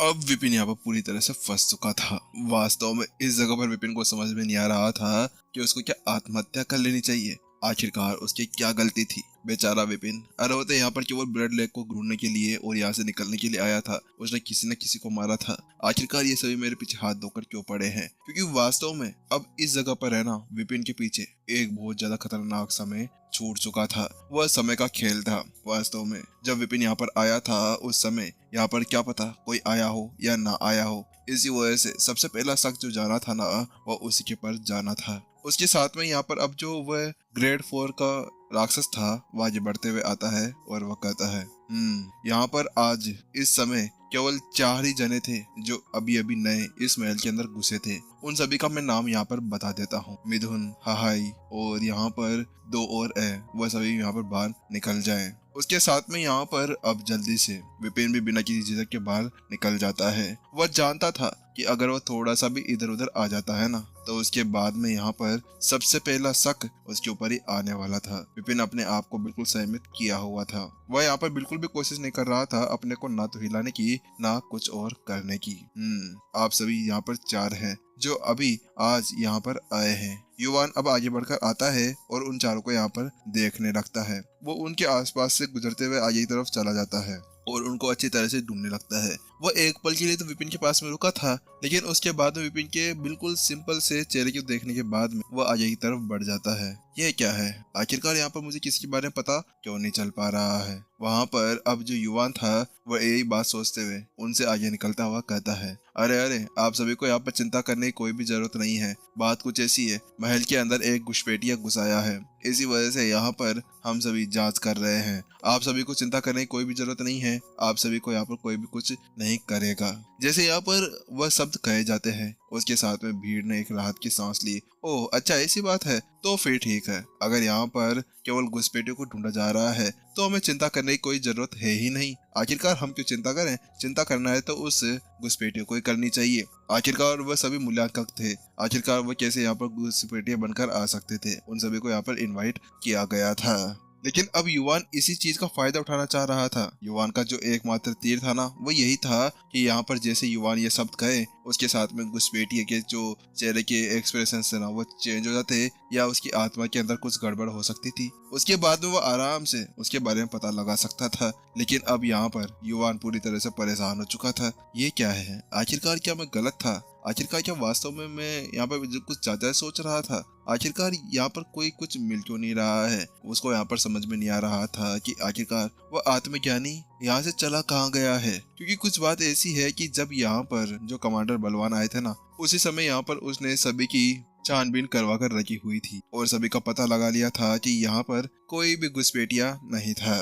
अब विपिन यहाँ पर पूरी तरह से फंस चुका था। वास्तव में इस जगह पर विपिन को समझ में नहीं आ रहा था कि उसको क्या आत्महत्या कर लेनी चाहिए। आखिरकार उसकी क्या गलती थी। बेचारा विपिन, अरे वो तो यहाँ पर केवल ब्लड लेक को ढूंढने के लिए और यहाँ से निकलने के लिए आया था। उसने किसी न किसी को मारा था। आखिरकार ये सभी मेरे पीछे हाथ धोकर क्यों पड़े हैं? क्योंकि वास्तव में अब इस जगह पर रहना विपिन के पीछे एक बहुत ज्यादा खतरनाक समय छूट चुका था। वह समय का खेल था। वास्तव में जब विपिन यहाँ पर आया था उस समय यहाँ पर क्या पता कोई आया हो या ना आया हो। इसी वजह से सबसे पहला शख्स जो जाना था ना, वह उसी के पर जाना था। उसके साथ में यहाँ पर अब जो वह ग्रेड 4 का राक्षस था वह आगे बढ़ते हुए आता है और वह कहता है यहाँ पर आज इस समय केवल 4 ही जने थे जो अभी अभी नए इस महल के अंदर घुसे थे। उन सभी का मैं नाम यहाँ पर बता देता हूँ, मिथुन, हाहाई और यहाँ पर 2 और है। वह सभी यहाँ पर बाहर निकल जाएं। उसके साथ में यहाँ पर अब जल्दी से विपिन भी बिना किसी झिझक के बाहर निकल जाता है। वह जानता था कि अगर वह थोड़ा सा भी इधर उधर आ जाता है ना, तो उसके बाद में यहाँ पर सबसे पहला शक उसके ऊपर ही आने वाला था। विपिन अपने आप को बिल्कुल सहमित किया हुआ था। वह यहाँ पर बिल्कुल भी कोशिश नहीं कर रहा था अपने को ना तो हिलाने की ना कुछ और करने की। आप सभी यहाँ पर 4 हैं जो अभी आज यहाँ पर आए हैं। युवान अब आगे बढ़कर आता है और उन चारों को यहाँ पर देखने लगता है। वो उनके आसपास से गुजरते हुए आगे की तरफ चला जाता है और उनको अच्छी तरह से ढूंढने लगता है। वह एक पल के लिए तो विपिन के पास में रुका था, लेकिन उसके बाद में विपिन के बिल्कुल सिंपल से चेहरे को देखने के बाद में वह आगे की तरफ बढ़ जाता है। यह क्या है? आखिरकार यहाँ पर मुझे किसी के बारे में पता क्यों नहीं चल पा रहा है? वहाँ पर अब जो युवान था वह यही बात सोचते हुए उनसे आगे निकलता हुआ कहता है, अरे अरे, आप सभी को यहाँ पर चिंता करने की कोई भी जरूरत नहीं है। बात कुछ ऐसी है, महल के अंदर एक घुसपैठिया घुसाया है। इसी वजह से यहाँ पर हम सभी जांच कर रहे हैं। आप सभी को चिंता करने की कोई भी जरूरत नहीं है। आप सभी को यहाँ पर कोई भी कुछ नहीं करेगा। जैसे यहाँ पर वह शब्द कहे जाते हैं, उसके साथ में भीड़ ने एक राहत की सांस ली। ओह अच्छा, ऐसी बात है तो फिर ठीक है। अगर यहाँ पर केवल घुसपैठियों को ढूंढा जा रहा है तो हमें चिंता करने की कोई जरूरत है ही नहीं। आखिरकार हम क्यों चिंता करें? चिंता करना है तो उस घुसपैठियों को ही करनी चाहिए। आखिरकार वह सभी मूल्यांकन थे। आखिरकार वह कैसे यहाँ पर घुसपैठिया बनकर आ सकते थे? उन सभी को यहाँ पर इन्वाइट किया गया था। लेकिन अब युवान इसी चीज का फायदा उठाना चाह रहा था। युवान का जो एकमात्र तीर था ना, वो यही था कि यहाँ पर जैसे युवान ये शब्द कहे, उसके साथ में घुसपैठिए के जो चेहरे के एक्सप्रेशन थे ना, वो चेंज हो जाते या उसकी आत्मा के अंदर कुछ गड़बड़ हो सकती थी। उसके बाद में वो आराम से उसके बारे में पता लगा सकता था। लेकिन अब यहाँ पर युवान पूरी तरह से परेशान हो चुका था। ये क्या है? आखिरकार क्या मैं गलत था? आखिरकार क्या वास्तव में मैं यहाँ पर कुछ ज्यादा सोच रहा था? आखिरकार यहाँ पर कोई कुछ मिल क्यों नहीं रहा है? उसको यहाँ पर समझ में नहीं आ रहा था कि आखिरकार वह आत्मज्ञानी यहाँ से चला कहाँ गया है। क्योंकि कुछ बात ऐसी है कि जब यहाँ पर जो कमांडर बलवान आए थे ना, उसी समय यहाँ पर उसने सभी की छानबीन करवा कर रखी हुई थी और सभी का पता लगा लिया था कि यहाँ पर कोई भी घुसपैठिया नहीं था।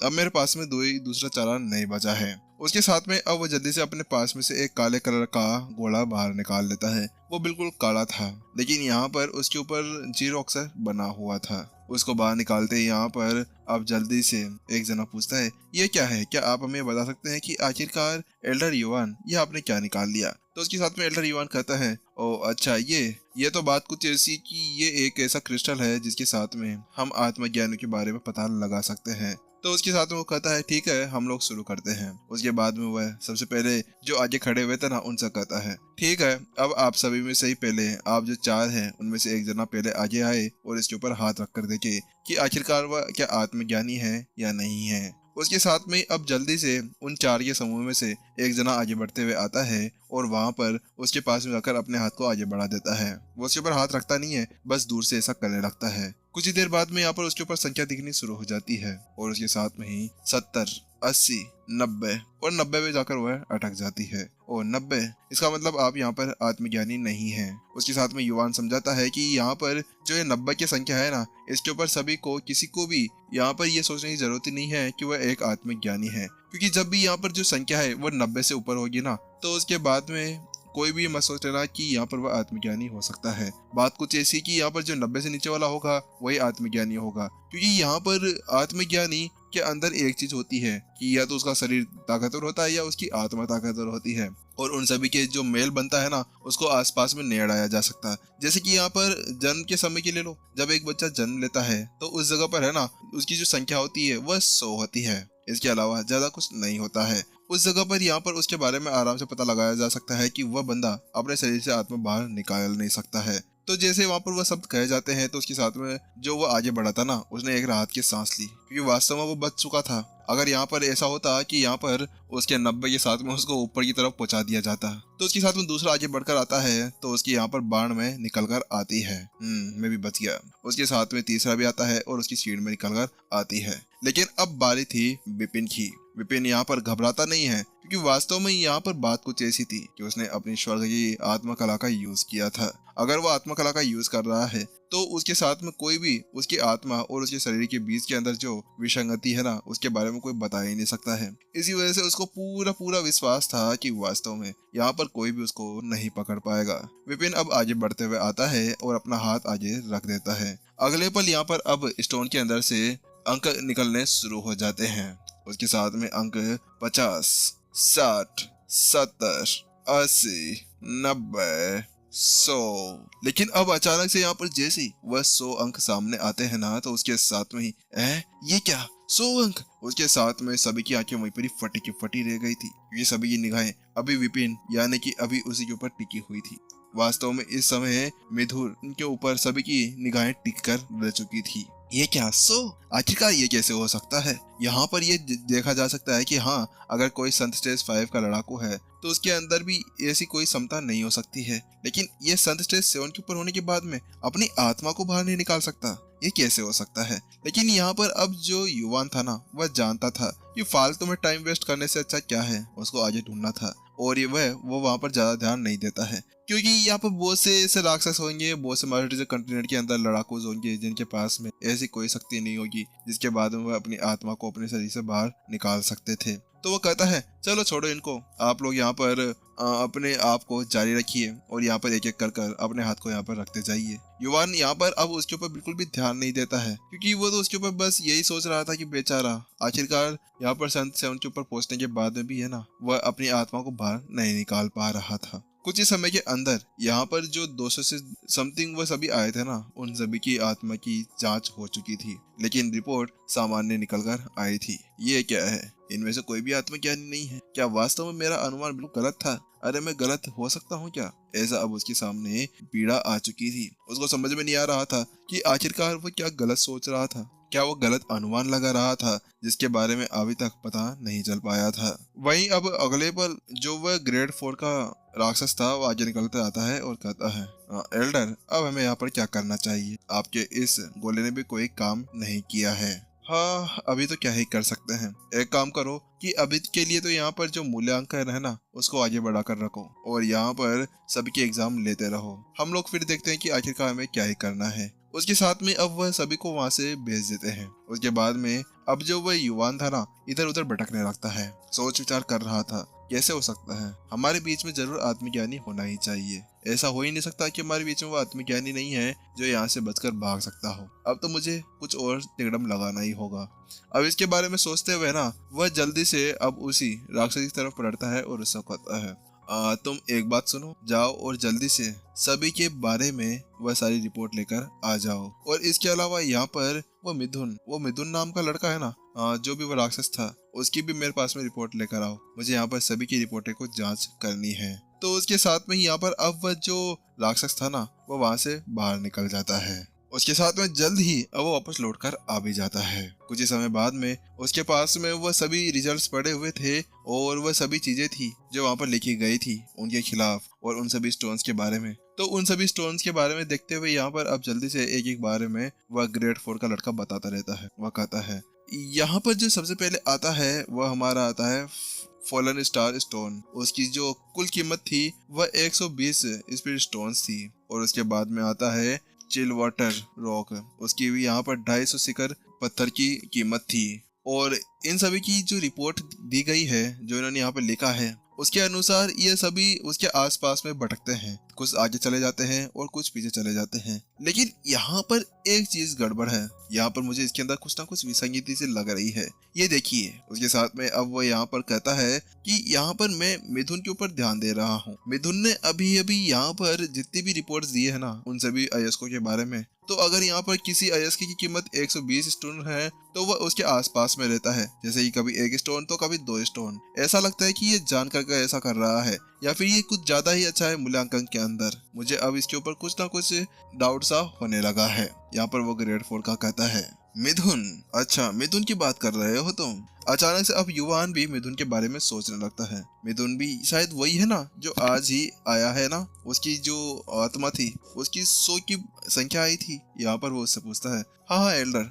अब मेरे पास में दूसरा चालान नहीं बचा है। उसके साथ में अब वो जल्दी से अपने पास में से एक काले कलर का घोड़ा बाहर निकाल लेता है। वो बिल्कुल काला था, लेकिन यहाँ पर उसके ऊपर जीरो अक्षर बना हुआ था। उसको बाहर निकालते ही यहाँ पर अब जल्दी से एक जना पूछता है, ये क्या है? क्या आप हमें बता सकते हैं कि आखिरकार एल्डर युवान ये आपने क्या निकाल लिया? तो उसके साथ में एल्डर युवान कहता है, ओ अच्छा, ये तो बात कुछ ऐसी कि ये एक ऐसा क्रिस्टल है जिसके साथ में हम आत्मज्ञान के बारे में पता लगा सकते हैं। तो उसके साथ में वो कहता है, ठीक है, हम लोग शुरू करते हैं। उसके बाद में वह सबसे पहले जो आगे खड़े हुए थे ना, उनसे कहता है, ठीक है, अब आप सभी में से ही पहले आप जो 4 हैं उनमें से एक जना पहले आगे आए और इसके ऊपर हाथ रख कर देखे कि आखिरकार वह क्या आत्मज्ञानी है या नहीं है। उसके साथ में अब जल्दी से उन 4 के समूह में से एक जना आगे बढ़ते हुए आता है और वहां पर उसके पास में जाकर अपने हाथ को आगे बढ़ा देता है। वो उसके ऊपर हाथ रखता नहीं है, बस दूर से ऐसा करने लगता है। कुछ ही देर बाद में यहाँ पर उसके ऊपर संख्या दिखनी शुरू हो जाती है और उसके साथ में ही 70, 80, 90 और 90 में जाकर वह अटक जाती है। और 90, इसका मतलब आप यहाँ पर आत्मज्ञानी नहीं हैं। उसके साथ में युवान समझाता है कि यहाँ पर जो ये 90 की संख्या है ना, इसके ऊपर सभी को, किसी को भी यहाँ पर ये सोचने की जरूरत ही नहीं है कि वह एक आत्मज्ञानी है। क्योंकि जब भी यहाँ पर जो संख्या है वह 90 से ऊपर होगी ना, तो उसके बाद में कोई भी मत सोच लेना कि यहाँ पर वह आत्मज्ञानी हो सकता है। बात कुछ ऐसी कि यहाँ पर जो 90 से नीचे वाला होगा वही आत्मज्ञानी होगा। क्योंकि यहाँ पर आत्मज्ञानी के अंदर एक चीज होती है कि या तो उसका शरीर ताकतवर होता है या उसकी आत्मा ताकतवर होती है, और उन सभी के जो मेल बनता है ना, उसको आसपास में नहीं अड़ाया जा सकता। जैसे कि यहाँ पर जन्म के समय की ले लो, जब एक बच्चा जन्म लेता है तो उस जगह पर है ना, उसकी जो संख्या होती है वह 100 होती है। इसके अलावा ज्यादा कुछ नहीं होता है। उस जगह पर यहाँ पर उसके बारे में आराम से पता लगाया जा सकता है कि वह बंदा अपने शरीर से आत्मा बाहर निकाल नहीं सकता है। तो जैसे वहां पर वह शब्द कहे जाते हैं तो उसके साथ में जो वो आगे बढ़ा था ना, उसने एक राहत की सांस ली, क्योंकि वास्तव में वो बच चुका था। अगर यहाँ पर ऐसा होता कि यहाँ पर उसके 90 के साथ में उसको ऊपर की तरफ पहुंचा दिया जाता, तो उसके साथ में दूसरा आगे बढ़कर आता है तो उसकी यहाँ पर बाण में निकल कर आती है। मैं भी बच गया। उसके साथ में तीसरा भी आता है और उसकी सीढ़ में निकल कर आती है। लेकिन अब बारी थी विपिन की। विपिन यहाँ पर घबराता नहीं है, क्योंकि वास्तव में यहाँ पर बात कुछ ऐसी थी कि उसने अपनी स्वर्ग की आत्मा कला का यूज किया था। अगर वो आत्मा कला का यूज कर रहा है तो उसके साथ में कोई भी उसकी आत्मा और उसके शरीर के बीच के अंदर जो विसंगति है ना, उसके बारे में कोई बता ही नहीं सकता है। इसी वजह से उसको पूरा पूरा विश्वास था कि वास्तव में यहाँ पर कोई भी उसको नहीं पकड़ पाएगा। विपिन अब आगे बढ़ते हुए आता है और अपना हाथ आगे रख देता है। अगले पल यहाँ पर अब स्टोन के अंदर से अंक निकलने शुरू हो जाते हैं। उसके साथ में अंक 50, 60, 70, 80, 90, 100। लेकिन अब अचानक से यहाँ पर जैसे ही वह 100 अंक सामने आते हैं ना, तो उसके साथ में ही ये क्या 100 अंक। उसके साथ में सभी की आंखें वहीं पर ही फटी की फटी रह गई थी। ये सभी की निगाहें अभी विपिन यानी कि अभी उसी के ऊपर टिकी हुई थी। वास्तव में इस समय मिथुन के ऊपर सभी की निगाहें टिक कर रह चुकी थी। ये क्या 100? आखिरकार ये कैसे हो सकता है? यहाँ पर ये देखा जा सकता है कि हाँ, अगर कोई संत स्टेज 5 का लड़ाकू है तो उसके अंदर भी ऐसी कोई क्षमता नहीं हो सकती है। लेकिन ये संत स्टेज 7 के ऊपर होने के बाद में अपनी आत्मा को बाहर नहीं निकाल सकता, ये कैसे हो सकता है? लेकिन यहाँ पर अब जो युवान था ना, वह जानता था कि फालतू में टाइम वेस्ट करने से अच्छा क्या है, उसको आगे ढूंढना था। और ये वो वहाँ पर ज्यादा ध्यान नहीं देता है, क्योंकि यहाँ पर बहुत से ऐसे राक्षस होंगे, बहुत से मल्टीवर्स कंटिनेंट के अंदर लड़ाकू होंगे जिनके पास में ऐसी कोई शक्ति नहीं होगी जिसके बाद में वह अपनी आत्मा को अपने शरीर से बाहर निकाल सकते थे। तो वो कहता है चलो छोड़ो इनको, आप लोग यहाँ पर अपने आप को जारी रखिए और यहाँ पर एक एक कर अपने हाथ को यहाँ पर रखते जाइए। युवान यहाँ पर अब उसके ऊपर बिल्कुल भी ध्यान नहीं देता है, क्योंकि वो तो उसके ऊपर बस यही सोच रहा था कि बेचारा आखिरकार यहाँ पर संत से उनके ऊपर पहुंचने के बाद में भी है ना, वह अपनी आत्मा को बाहर नहीं निकाल पा रहा था। कुछ ही समय के अंदर यहाँ पर जो 200 से समथिंग वो सभी आए थे ना, उन सभी की आत्मा की जांच हो चुकी थी, लेकिन रिपोर्ट सामान्य निकल कर आई थी। ये क्या है? इनमें से कोई भी आत्मज्ञानी नहीं है। क्या वास्तव में मेरा अनुमान बिल्कुल गलत था? अरे मैं गलत हो सकता हूँ क्या? ऐसा अब उसके सामने पीड़ा आ चुकी थी। उसको समझ में नहीं आ रहा था कि आखिरकार वो क्या गलत सोच रहा था, क्या वो गलत अनुमान लगा रहा था जिसके बारे में अभी तक पता नहीं चल पाया था। वहीं अब अगले पल जो वह ग्रेड 4 का राक्षस था वो आगे निकलता आता है और कहता है एल्डर, अब हमें यहाँ पर क्या करना चाहिए? आपके इस गोले ने भी कोई काम नहीं किया है। हाँ, अभी तो क्या ही कर सकते हैं। एक काम करो कि अभी के लिए तो यहाँ पर जो मूल्यांकन है ना, उसको आगे बढ़ाकर रखो और यहाँ पर सभी के एग्जाम लेते रहो। हम लोग फिर देखते हैं कि आखिरकार हमें क्या ही करना है। उसके साथ में अब वह सभी को वहां से भेज देते हैं। उसके बाद में अब जो वह युवान था ना, इधर उधर भटकने लगता है। सोच विचार कर रहा था कैसे हो सकता है, हमारे बीच में जरूर आत्मज्ञानी होना ही चाहिए। ऐसा हो ही नहीं सकता कि हमारे बीच में वो आत्मज्ञानी नहीं है जो यहाँ से बचकर भाग सकता हो। अब तो मुझे कुछ और तिकड़म लगाना ही होगा। अब इसके बारे में सोचते हुए ना, वह जल्दी से अब उसी राक्षस की तरफ पलटता है और उससे कहता है तुम एक बात सुनो, जाओ और जल्दी से सभी के बारे में वह सारी रिपोर्ट लेकर आ जाओ। और इसके अलावा यहाँ पर वो मिथुन नाम का लड़का है ना, जो भी वो राक्षस था, उसकी भी मेरे पास में रिपोर्ट लेकर आओ। मुझे यहाँ पर सभी की रिपोर्टें को जांच करनी है। तो उसके साथ में ही यहाँ पर अब वह जो राक्षस था ना, वो वहां से बाहर निकल जाता है। उसके साथ में जल्द ही अब वो वापस लौटकर आ भी जाता है। कुछ ही समय बाद में उसके पास में वह सभी रिजल्ट्स पड़े हुए थे और वह सभी चीजें थी जो वहां पर लिखी गई थी उनके खिलाफ और उन सभी स्टोन्स के बारे में। तो उन सभी स्टोन्स के बारे में देखते हुए यहाँ पर अब जल्दी से एक एक बारे में वह ग्रेड 4 का लड़का बताता रहता है। वह कहता है यहाँ पर जो सबसे पहले आता है वह हमारा आता है फॉलन स्टार स्टोन। उसकी जो कुल कीमत थी वह 120 स्पिरिट स्टोन्स थी। और उसके बाद में आता है चिल वाटर रॉक, उसकी भी यहाँ पर 250 सिकर पत्थर की कीमत थी। और इन सभी की जो रिपोर्ट दी गई है, जो इन्होंने यहाँ पर लिखा है, उसके अनुसार ये सभी उसके आसपास में भटकते हैं। कुछ आगे चले जाते हैं और कुछ पीछे चले जाते हैं। लेकिन यहाँ पर एक चीज गड़बड़ है, यहाँ पर मुझे इसके अंदर कुछ ना कुछ विसंगति से लग रही है। ये देखिए, उसके साथ में अब वो यहाँ पर कहता है कि यहाँ पर मैं मिथुन के ऊपर ध्यान दे रहा हूँ। मिथुन ने अभी अभी यहाँ पर जितनी भी रिपोर्ट्स दी है ना उन सभी अयस्कों के बारे में, तो अगर यहाँ पर किसी अयस्क की कीमत 120 स्टोन है तो वह उसके आसपास में रहता है, जैसे कि कभी 1 स्टोन तो कभी 2 स्टोन। ऐसा लगता है कि ये जानकर के ऐसा कर रहा है या फिर ये कुछ ज्यादा ही अच्छा है मूल्यांकन के अंदर। मुझे अब इसके ऊपर कुछ ना कुछ डाउट सा होने लगा है। यहाँ पर वो ग्रेड 4 का कहता है, मिथुन, अच्छा मिथुन की बात कर रहे हो तुम। अचानक से अब युवान भी मिथुन के बारे में सोचने लगता है। मिथुन भी शायद वही है ना जो आज ही आया है ना, उसकी जो आत्मा थी उसकी 100 की संख्या आई थी। यहाँ पर वो उससे पूछता है, हाँ एल्डर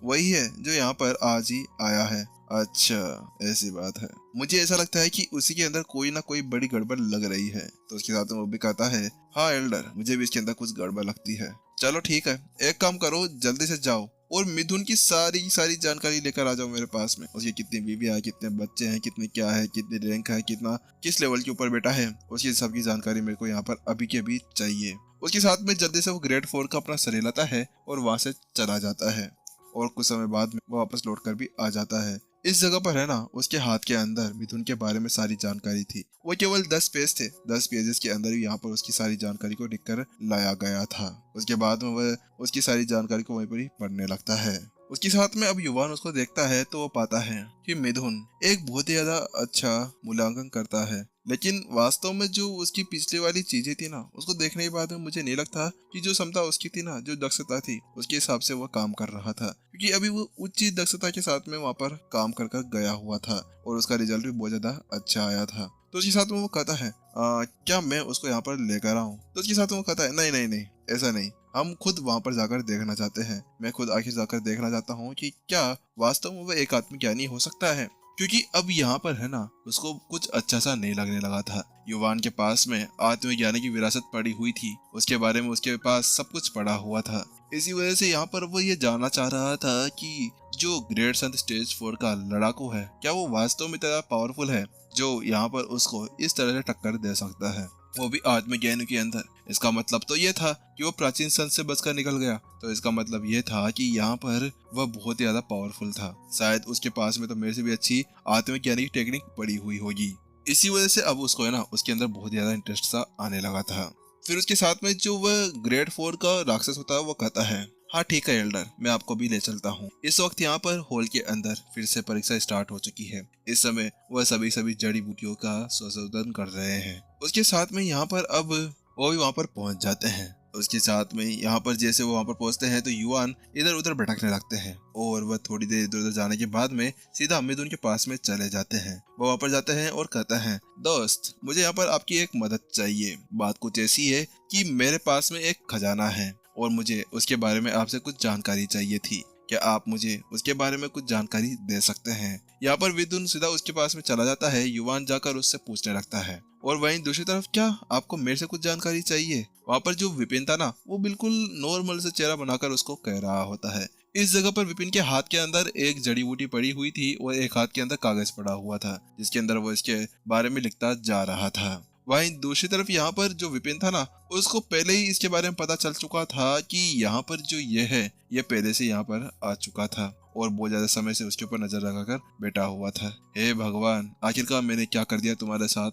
वही है जो यहाँ पर आज ही आया है। अच्छा ऐसी बात है, मुझे ऐसा लगता है कि उसी के अंदर कोई ना कोई बड़ी गड़बड़ लग रही है। तो उसके साथ वो भी कहता है, हाँ एल्डर, मुझे भी इसके अंदर कुछ गड़बड़ लगती है। चलो ठीक है, एक काम करो, जल्दी से जाओ और मिथुन की सारी जानकारी लेकर आ जाओ मेरे पास में। उसकी कितनी बीवी है, कितने बच्चे हैं, कितने क्या है, कितनी रैंक है, कितना किस लेवल के ऊपर बेटा है, उसकी सबकी जानकारी मेरे को यहाँ पर अभी के अभी चाहिए। उसके साथ में जल्दी से वो ग्रेड 4 का अपना सर हिलाता है और वहां से चला जाता है और कुछ समय बाद में वो वापस लौट कर भी आ जाता है। इस जगह पर है ना उसके हाथ के अंदर मिथुन के बारे में सारी जानकारी थी। वो केवल 10 पेज थे, 10 पेजेस के अंदर यहाँ पर उसकी सारी जानकारी को लिख कर लाया गया था। उसके बाद में वह उसकी सारी जानकारी को वहीं पर ही पढ़ने लगता है। उसके साथ में अब युवान उसको देखता है तो वो पाता है कि मिथुन एक बहुत ही ज्यादा अच्छा मूल्यांकन करता है, लेकिन वास्तव में जो उसकी पिछले वाली चीजें थी ना उसको देखने के बाद में मुझे नहीं लगता कि जो क्षमता उसकी थी ना, जो दक्षता थी उसके हिसाब से वो काम कर रहा था, क्योंकि अभी वो उच्च दक्षता के साथ में वहां पर काम कर गया हुआ था और उसका रिजल्ट भी बहुत ज्यादा अच्छा आया था। तो उसके साथ में वो कहता है, क्या मैं उसको यहाँ पर लेकर आऊँ? तो उसके साथ में वो कहता है, नहीं ऐसा नहीं, हम खुद वहां पर जाकर देखना चाहते हैं। मैं खुद आखिर जाकर देखना चाहता हूँ कि क्या वास्तव में वह एक आत्मज्ञानी हो सकता है, क्योंकि अब यहाँ पर है ना उसको कुछ अच्छा सा नहीं लगने लगा था। युवान के पास में आत्मज्ञानी की विरासत पड़ी हुई थी, उसके बारे में उसके पास सब कुछ पड़ा हुआ था। इसी वजह से यहाँ पर वो ये जानना चाह रहा था कि जो ग्रेड संत स्टेज 4 का लड़ाकू है क्या वो वास्तव में इतना पावरफुल है जो यहाँ पर उसको इस तरह से टक्कर दे सकता है, वो भी आत्मज्ञानी के अंदर। इसका मतलब तो ये था कि वो प्राचीन संत से बचकर निकल गया, तो इसका मतलब ये था कि यहाँ पर वह बहुत ही ज्यादा पावरफुल था। शायद उसके पास में तो मेरे से भी अच्छी आत्मज्ञानी की टेक्निक पड़ी हुई होगी। इसी वजह से अब उसको है ना उसके अंदर बहुत ज्यादा इंटरेस्ट सा आने लगा था। फिर उसके साथ में जो वह ग्रेड 4 का राक्षस होता है वो कहता है, हाँ ठीक है एल्डर, मैं आपको भी ले चलता हूँ। इस वक्त यहाँ पर हॉल के अंदर फिर से परीक्षा स्टार्ट हो चुकी है। इस समय वह सभी जड़ी बूटियों का संशोधन कर रहे हैं। उसके साथ में यहाँ पर अब वो भी वहाँ पर पहुंच जाते हैं। उसके साथ में यहाँ पर जैसे वो वहाँ पर पहुंचते हैं तो युवान इधर उधर भटकने लगते हैं और वह थोड़ी देर इधर उधर जाने के बाद में सीधा मिथुन के पास में चले जाते हैं। वो वहाँ पर जाते हैं और कहते हैं, दोस्त मुझे यहाँ पर आपकी एक मदद चाहिए। बात कुछ ऐसी है कि मेरे पास में एक खजाना है और मुझे उसके बारे में आपसे कुछ जानकारी चाहिए थी। क्या आप मुझे उसके बारे में कुछ जानकारी दे सकते हैं? यहाँ पर मिथुन सीधा उसके पास में चला जाता है। युवान जाकर उससे पूछने लगता है और वहीं दूसरी तरफ, क्या आपको मेरे से कुछ जानकारी चाहिए? वहाँ पर जो विपिन था ना वो बिल्कुल नॉर्मल से चेहरा बनाकर उसको कह रहा होता है। इस जगह पर विपिन के हाथ के अंदर एक जड़ी बूटी पड़ी हुई थी और एक हाथ के अंदर कागज पड़ा हुआ था जिसके अंदर वो इसके बारे में लिखता जा रहा था। वहीं दूसरी तरफ यहाँ पर जो विपिन था ना उसको पहले ही इसके बारे में पता चल चुका था कि यहाँ पर जो ये है ये पहले से यहाँ पर आ चुका था और बहुत ज्यादा समय से उसके ऊपर नजर लगाकर बैठा हुआ था। हे भगवान, आखिरकार मैंने क्या कर दिया तुम्हारे साथ?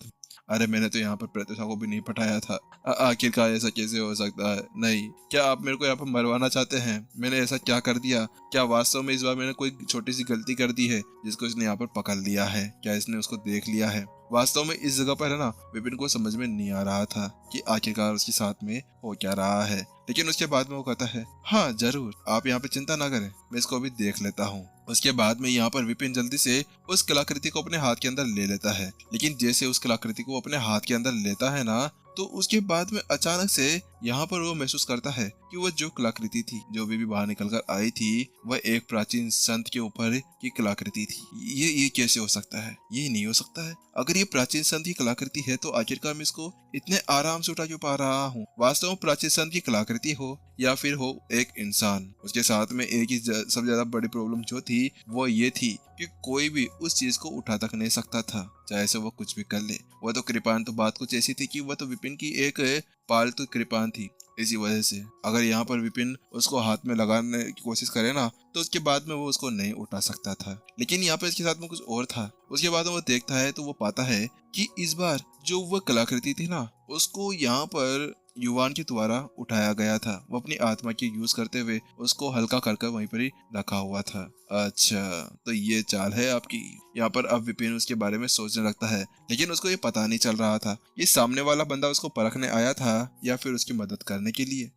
अरे मैंने तो यहाँ पर प्रत्युषा को भी नहीं पटाया था। आखिरकार ऐसा कैसे हो सकता है? नहीं, क्या आप मेरे को यहाँ पर मरवाना चाहते हैं? मैंने ऐसा क्या कर दिया? क्या वास्तव में इस बार मैंने कोई छोटी सी गलती कर दी है जिसको इसने यहाँ पर पकड़ लिया है? क्या इसने उसको देख लिया है? वास्तव में इस जगह पर है ना विपिन को समझ में नहीं आ रहा था कि आखिरकार उसके साथ में हो क्या रहा है। लेकिन उसके बाद में वो कहता है, हाँ जरूर, आप यहाँ पे चिंता ना करें, मैं इसको भी देख लेता हूँ। उसके बाद में यहाँ पर विपिन जल्दी से उस कलाकृति को अपने हाथ के अंदर ले लेता है। लेकिन जैसे उस कलाकृति को अपने हाथ के अंदर लेता है ना तो उसके बाद में अचानक से यहाँ पर वो महसूस करता है कि वह जो कलाकृति थी जो भी बाहर निकलकर आई थी वह एक प्राचीन संत के ऊपर की कलाकृति थी। ये कैसे हो सकता है? ये नहीं हो सकता है। अगर ये प्राचीन संत की कलाकृति है तो आखिरकार मैं इसको इतने आराम से उठा क्यों पा रहा हूँ? वास्तव में प्राचीन संत की कलाकृति हो या फिर हो एक इंसान। उसके साथ में एक ही सबसे ज्यादा बड़ी प्रॉब्लम जो थी वो ये थी कि कोई भी उस चीज को उठा तक नहीं सकता था, चाहे से वो कुछ भी कर ले। वह तो कृपान, तो बात कुछ ऐसी थी कि वह तो विपिन की एक पालतू कृपान थी। इसी वजह से अगर यहाँ पर विपिन उसको हाथ में लगाने की कोशिश करे ना तो उसके बाद में वो उसको नहीं उठा सकता था। लेकिन यहाँ पे इसके साथ में कुछ और था। उसके बाद वो देखता है तो वो पाता है कि इस बार जो वह कलाकृति थी ना उसको यहाँ पर युवान के द्वारा उठाया गया था। वो अपनी आत्मा की यूज करते हुए उसको हल्का कर वहीं पर ही रखा हुआ था। अच्छा, तो ये चाल है आपकी। यहाँ पर अब विपिन उसके बारे में सोचने लगता है, लेकिन उसको ये पता नहीं चल रहा था ये सामने वाला बंदा उसको परखने आया था या फिर उसकी मदद करने के लिए।